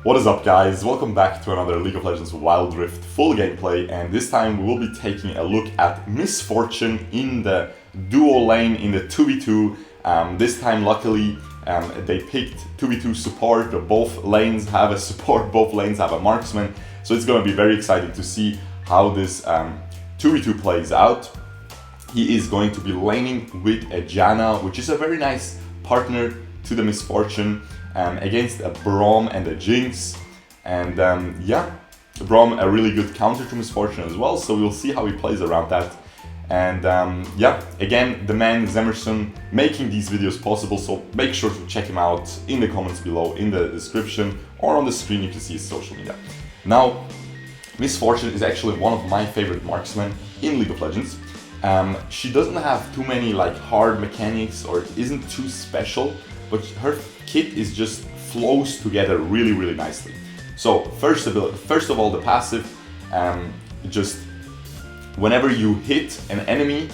What is up, guys? Welcome back to another League of Legends Wild Rift full gameplay, and this time we will be taking a look at Miss Fortune in the duo lane in the 2v2. This time, luckily, they picked 2v2 support. Both lanes have a support, both lanes have a marksman, so it's going to be very exciting to see how this 2v2 plays out. He is going to be laning with a Janna, which is a very nice partner to the Miss Fortune. Against a Braum and a Jinx, and Braum a really good counter to Miss Fortune as well, so we'll see how he plays around that. And again, the man Zemerson making these videos possible, so make sure to check him out in the comments below, in the description, or on the screen you can see his social media. Now, Miss Fortune is actually one of my favorite marksmen in League of Legends. She doesn't have too many hard mechanics or isn't too special, but her kit is just flows together really nicely. So first of all, the passive, just whenever you hit an enemy,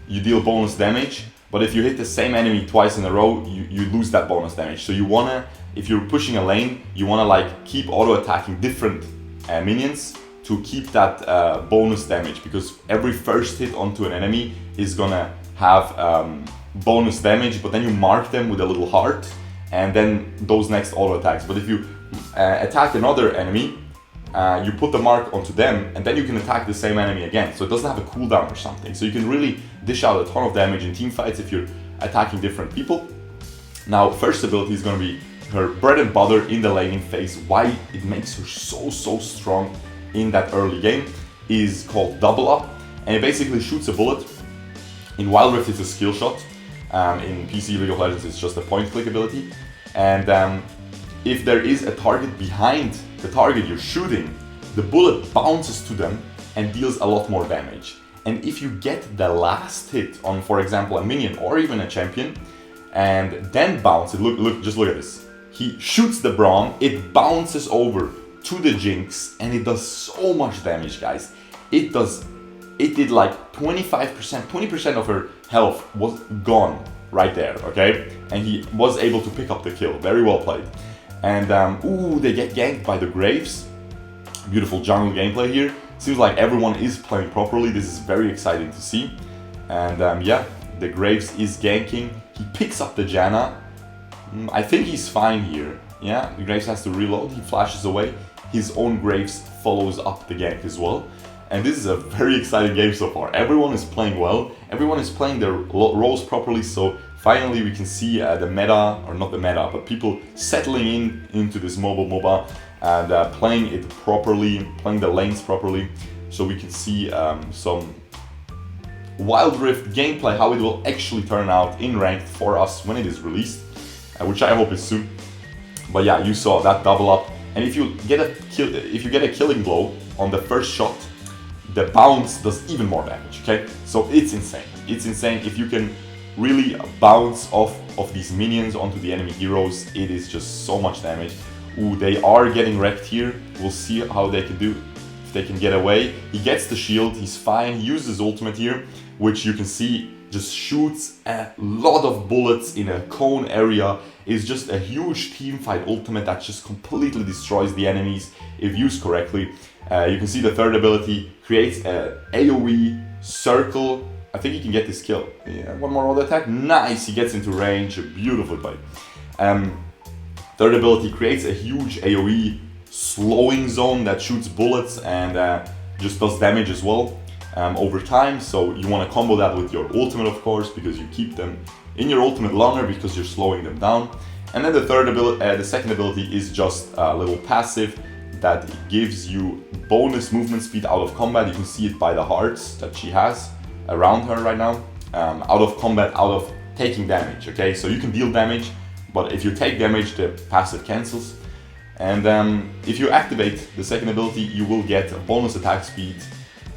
you deal bonus damage, but if you hit the same enemy twice in a row, you lose that bonus damage. So you wanna, if you're pushing a lane, you wanna keep auto attacking different minions to keep that bonus damage, because every first hit onto an enemy is gonna have bonus damage, but then you mark them with a little heart, and then those next auto attacks. But if you attack another enemy, you put the mark onto them, and then you can attack the same enemy again. So it doesn't have a cooldown or something. So you can really dish out a ton of damage in team fights if you're attacking different people. Now, first ability is going to be her bread and butter in the laning phase. Why it makes her so strong in that early game is called Double Up, and it basically shoots a bullet. In Wild Rift, it's a skill shot. In PC League of Legends, it's just a point-click ability. And if there is a target behind the target you're shooting, the bullet bounces to them and deals a lot more damage. And if you get the last hit on, for example, a minion or even a champion, and then bounce it, just look at this. He shoots the Braum, it bounces over to the Jinx, and it does so much damage, guys. It did like 25%, 20% of her health was gone right there, okay? And he was able to pick up the kill. Very well played. And they get ganked by the Graves. Beautiful jungle gameplay here. Seems like everyone is playing properly. This is very exciting to see. And the Graves is ganking. He picks up the Janna. I think he's fine here. Yeah, the Graves has to reload. He flashes away. His own Graves follows up the gank as well. And this is a very exciting game so far. Everyone is playing well. Everyone is playing their roles properly. So finally we can see the meta, or not the meta, but people settling into this mobile MOBA and playing it properly, playing the lanes properly. So we can see some Wild Rift gameplay, how it will actually turn out in ranked for us when it is released, which I hope is soon. But yeah, you saw that double up. And if you get a killing blow on the first shot, the bounce does even more damage, okay? So it's insane. It's insane. If you can really bounce off of these minions onto the enemy heroes, it is just so much damage. Ooh, they are getting wrecked here. We'll see how they can do, if they can get away. He gets the shield, he's fine. He uses ultimate here, which you can see just shoots a lot of bullets in a cone area. It's just a huge teamfight ultimate that just completely destroys the enemies if used correctly. You can see the third ability creates a AoE circle. I think he can get this kill. Yeah, one more auto attack. Nice, he gets into range. Beautifully played. Third ability creates a huge AoE slowing zone that shoots bullets and just does damage as well over time. So you want to combo that with your ultimate, of course, because you keep them in your ultimate longer because you're slowing them down. And then the second ability is just a little passive that gives you bonus movement speed out of combat. You can see it by the hearts that she has around her right now. Out of combat, out of taking damage, okay? So you can deal damage, but if you take damage, the passive cancels. And if you activate the second ability, you will get a bonus attack speed,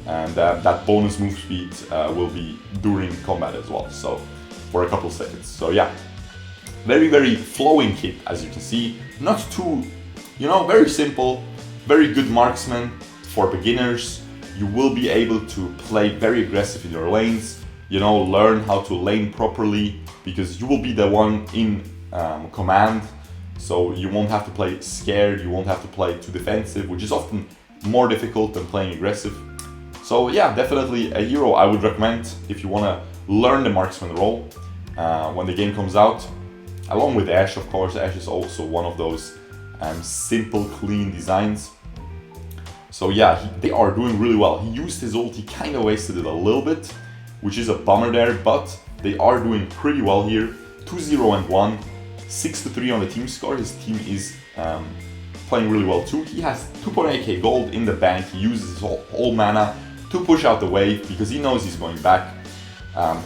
and that bonus move speed will be during combat as well, so for a couple of seconds. So yeah, very flowing kit, as you can see. Not too, very simple. Very good marksman for beginners. You will be able to play very aggressive in your lanes, learn how to lane properly, because you will be the one in command. So you won't have to play scared, you won't have to play too defensive, which is often more difficult than playing aggressive. So yeah, definitely a hero I would recommend if you want to learn the marksman role when the game comes out. Along with Ashe, of course. Ashe is also one of those simple, clean designs. So yeah, they are doing really well. He used his ult, he kind of wasted it a little bit, which is a bummer there, but they are doing pretty well here. 2-0 and 1, 6-3 on the team score. His team is playing really well too. He has 2.8k gold in the bank. He uses his whole mana to push out the wave because he knows he's going back.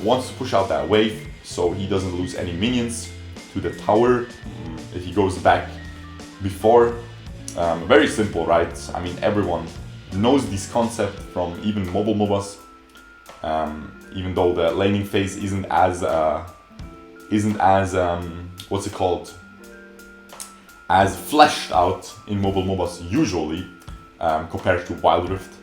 Wants to push out that wave so he doesn't lose any minions to the tower if he goes back before. Very simple, right? I mean, everyone knows this concept from even mobile MOBAs. Even though the laning phase isn't as what's it called? As fleshed out in mobile MOBAs usually, compared to Wild Rift.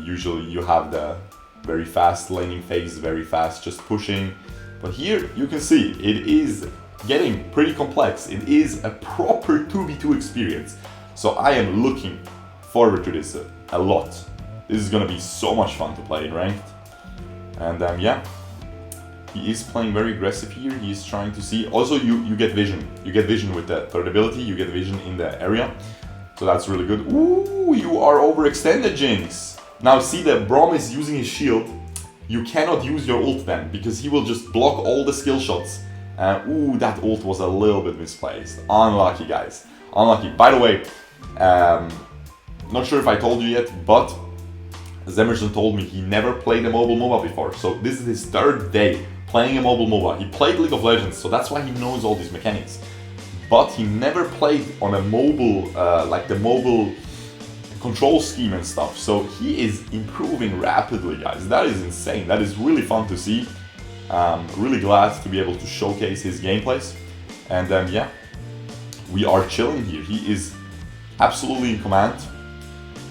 Usually you have the very fast laning phase, very fast just pushing. But here you can see it is getting pretty complex. It is a proper 2v2 experience. So I am looking forward to this a lot. This is gonna be so much fun to play in ranked. And yeah, he is playing very aggressive here. He is trying to see. Also, you get vision. You get vision with the third ability. You get vision in the area. So that's really good. Ooh, you are overextended, Jinx. Now see that Braum is using his shield. You cannot use your ult then, because he will just block all the skill shots. Ooh, that ult was a little bit misplaced. Unlucky, guys. Unlucky. By the way, not sure if I told you yet, but Zemerson told me he never played a mobile MOBA before. So this is his third day playing a mobile MOBA. He played League of Legends, so that's why he knows all these mechanics. But he never played on a mobile, like the mobile control scheme and stuff. So he is improving rapidly, guys. That is insane. That is really fun to see. Really glad to be able to showcase his gameplays. And yeah, we are chilling here. He is absolutely in command.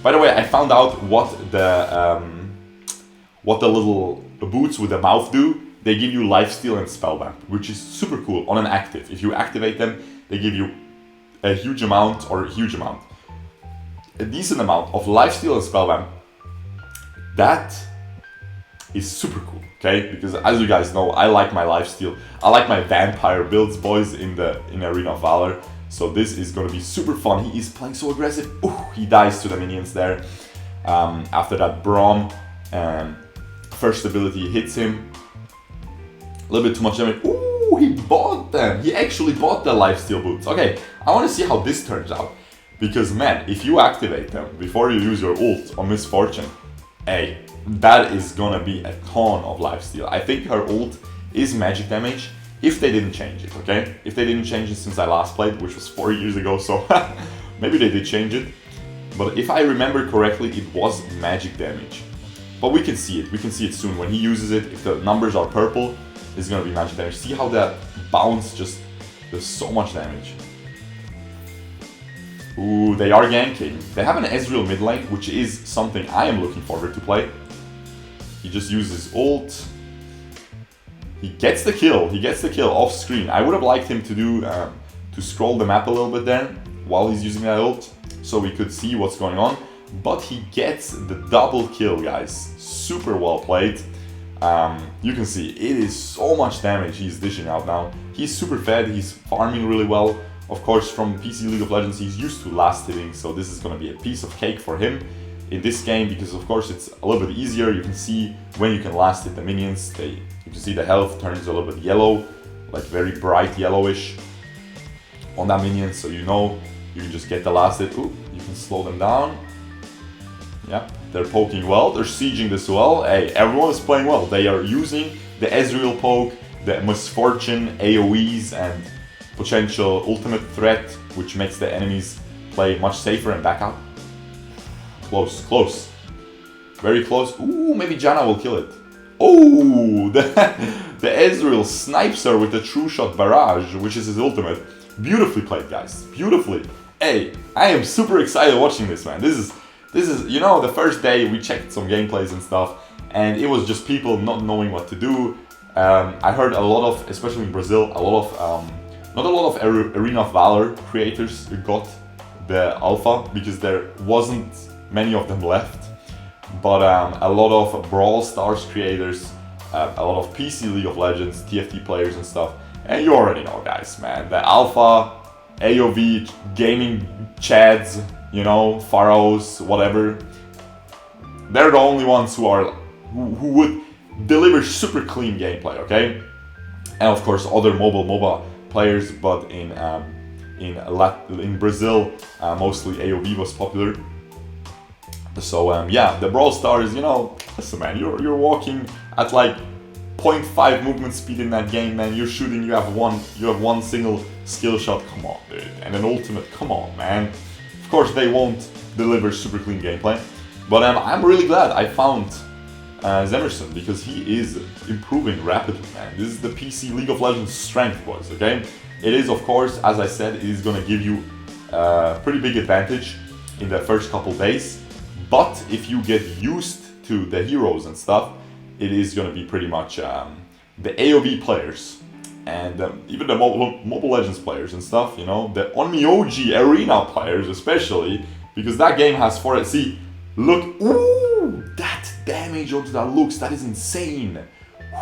By the way, I found out what the little boots with the mouth do. They give you lifesteal and spellvamp, which is super cool on an active. If you activate them, they give you a huge amount, a decent amount of lifesteal and spellvamp. That is super cool, okay? Because as you guys know, I like my lifesteal. I like my vampire builds, boys, in Arena of Valor. So this is going to be super fun. He is playing so aggressive. Ooh, he dies to the minions there. After that, Braum first ability hits him. A little bit too much damage. Ooh, he bought them. He actually bought the lifesteal boots. Okay, I want to see how this turns out. Because man, if you activate them before you use your ult on Miss Fortune, hey, that is gonna be a ton of lifesteal. I think her ult is magic damage. If they didn't change it, okay? If they didn't change it since I last played, which was 4 years ago, so maybe they did change it. But if I remember correctly, it was magic damage. But we can see it. We can see it soon. When he uses it, if the numbers are purple, it's gonna be magic damage. See how that bounce just does so much damage. Ooh, they are ganking. They have an Ezreal mid lane, which is something I am looking forward to play. He just uses ult. He gets the kill. He gets the kill off screen. I would have liked him to do to scroll the map a little bit then while he's using that ult, so we could see what's going on. But he gets the double kill, guys. Super well played. You can see it is so much damage he's dishing out now. He's super fed. He's farming really well. Of course, from PC League of Legends, he's used to last hitting, so this is going to be a piece of cake for him in this game, because of course it's a little bit easier. You can see when you can last hit the minions. You can see the health turns a little bit yellow, like very bright yellowish on that minion, so you know you can just get the last hit. Ooh, you can slow them down. Yeah, they're poking well, they're sieging this well. Hey, everyone is playing well. They are using the Ezreal poke, the Misfortune, AoEs, and potential ultimate threat, which makes the enemies play much safer and back out. Close, close. Very close. Ooh, maybe Janna will kill it. Oh, the Ezreal snipes her with the True Shot Barrage, which is his ultimate. Beautifully played, guys. Beautifully. Hey, I am super excited watching this, man. This is, you know, the first day we checked some gameplays and stuff, and it was just people not knowing what to do. I heard a lot of, especially in Brazil, a lot of Not a lot of Arena of Valor creators got the alpha because there wasn't many of them left, but a lot of Brawl Stars creators, a lot of PC League of Legends, TFT players and stuff, and you already know, guys, man, the alpha, AOV, gaming chads, you know, pharaohs, whatever, they're the only ones who would deliver super clean gameplay, okay? And of course other MOBA players, but in Brazil mostly AOV was popular. So yeah, the Brawl Stars, you know, listen, man, you're walking at like 0.5 movement speed in that game, man. You're shooting, you have one single skill shot, come on, dude, and an ultimate, come on, man. Of course they won't deliver super clean gameplay, but I'm really glad I found Zemerson, because he is improving rapidly, man. This is the PC League of Legends strength, boys, okay? It is, of course, as I said, it is going to give you a pretty big advantage in the first couple days, but if you get used to the heroes and stuff, it is going to be pretty much the AOV players and even the Mobile Legends players and stuff, you know, the Onmyoji Arena players especially, because that game has see, look, ooh, that damage onto that Lux, that is insane.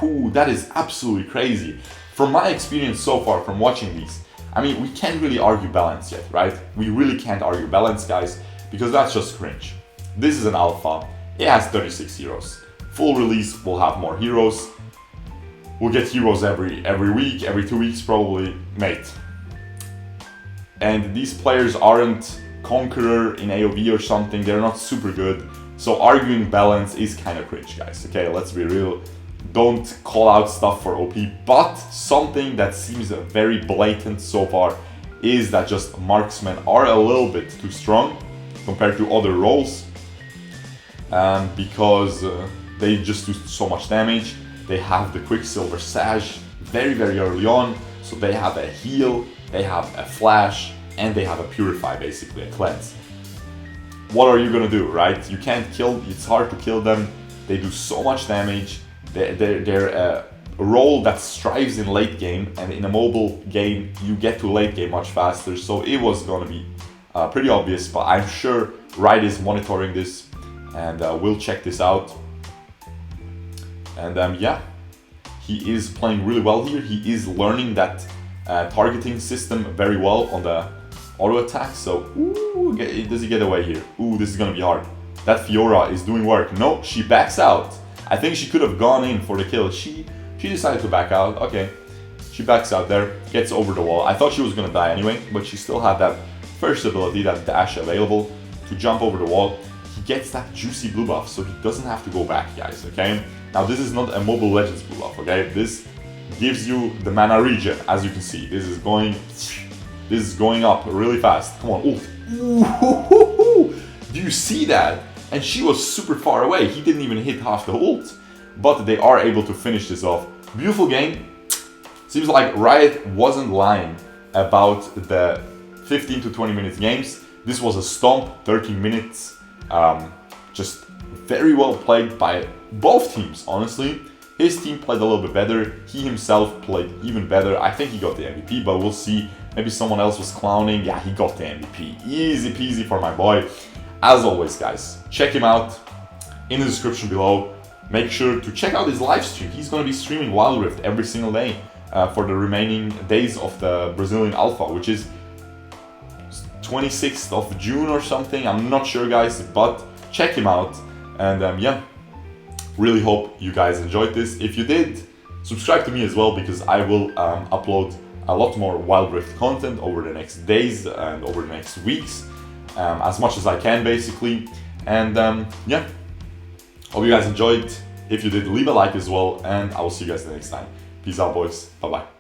Ooh, that is absolutely crazy. From my experience so far, from watching these, I mean, we can't really argue balance yet, right? We really can't argue balance, guys, because that's just cringe. This is an alpha, it has 36 heroes. Full release will have more heroes. We'll get heroes every week, every 2 weeks probably, mate. And these players aren't Conqueror in AOV or something, they're not super good. So arguing balance is kind of cringe, guys, okay? Let's be real. Don't call out stuff for OP, but something that seems very blatant so far is that just marksmen are a little bit too strong compared to other roles, because they just do so much damage. They have the Quicksilver Sash very early on, so they have a heal, they have a flash, and they have a purify, basically a cleanse. What are you gonna do, right? You can't kill, it's hard to kill them. They do so much damage. They're a role that strives in late game, and in a mobile game you get to late game much faster, so it was gonna be pretty obvious, but I'm sure Riot is monitoring this, and we'll check this out. And yeah, he is playing really well here. He is learning that targeting system very well on the auto attack, so ooh, does he get away here? Ooh, this is gonna be hard. That Fiora is doing work. No, she backs out. I think she could have gone in for the kill. She decided to back out. Okay, she backs out there, gets over the wall. I thought she was gonna die anyway, but she still had that first ability, that dash available to jump over the wall. He gets that juicy blue buff, so he doesn't have to go back, guys, okay? Now this is not a Mobile Legends blue buff, okay? This gives you the mana regen, as you can see. This is going up really fast. Come on, ooh. Do you see that? And she was super far away. He didn't even hit half the ult, but they are able to finish this off. Beautiful game. Seems like Riot wasn't lying about the 15 to 20 minutes games. This was a stomp, 13 minutes. Just very well played by both teams, honestly. His team played a little bit better. He himself played even better. I think he got the MVP, but we'll see. Maybe someone else was clowning. Yeah, he got the MVP. Easy peasy for my boy. As always, guys, check him out in the description below. Make sure to check out his live stream. He's going to be streaming Wild Rift every single day for the remaining days of the Brazilian Alpha, which is 26th of June or something. I'm not sure, guys, but check him out. And yeah, really hope you guys enjoyed this. If you did, subscribe to me as well, because I will upload a lot more Wild Rift content over the next days and over the next weeks, as much as I can, basically. And yeah, hope you guys enjoyed. If you did, leave a like as well, and I will see you guys the next time. Peace out, boys. Bye bye.